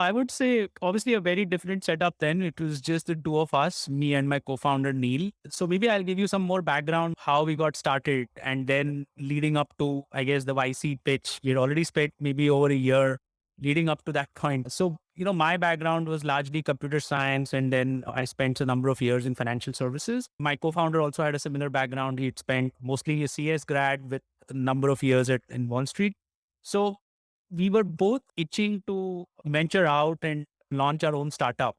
I would say obviously a very different setup then. It was just the two of us, me and my co-founder Neil. So maybe I'll give you some more background how we got started and then leading up to, I guess, the YC pitch. We had already spent maybe over a year leading up to that point. So, my background was largely computer science and then I spent a number of years in financial services. My co-founder also had a similar background. He'd spent mostly a CS grad with a number of years in Wall Street. So we were both itching to venture out and launch our own startup,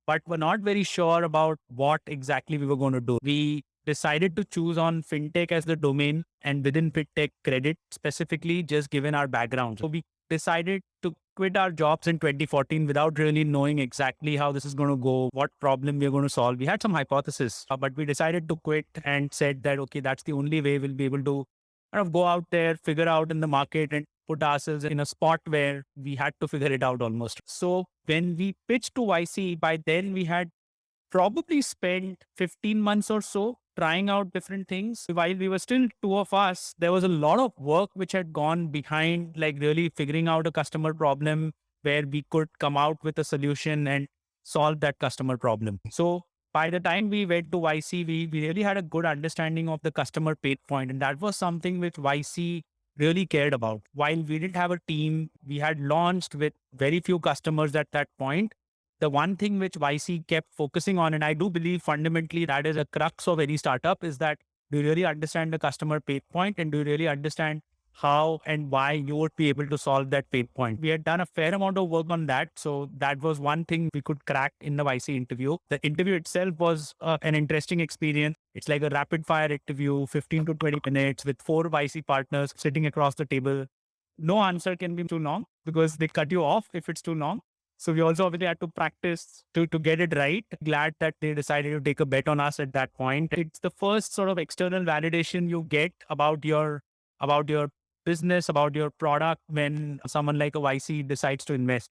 but were not very sure about what exactly we were going to do. We decided to choose on fintech as the domain and within fintech credit specifically, just given our background. So we decided to quit our jobs in 2014 without really knowing exactly how this is going to go, what problem we are going to solve. We had some hypothesis, but we decided to quit and said that, okay, that's the only way we'll be able to kind of go out there, figure out in the market and put ourselves in a spot where we had to figure it out almost. So when we pitched to YC, by then we had probably spent 15 months or so trying out different things. While we were still two of us, there was a lot of work which had gone behind, like really figuring out a customer problem where we could come out with a solution and solve that customer problem. So by the time we went to YC, we really had a good understanding of the customer pain point. And that was something which YC really cared about. While we didn't have a team, we had launched with very few customers at that point. The one thing which YC kept focusing on, and I do believe fundamentally that is a crux of any startup, is that do you really understand the customer pain point and do you really understand how and why you would be able to solve that pain point. We had done a fair amount of work on that. So that was one thing we could crack in the YC interview. The interview itself was an interesting experience. It's like a rapid fire interview, 15 to 20 minutes with four YC partners sitting across the table. No answer can be too long because they cut you off if it's too long. So we also obviously had to practice to get it right. Glad that they decided to take a bet on us at that point. It's the first sort of external validation you get about your business, about your product when someone like a YC decides to invest.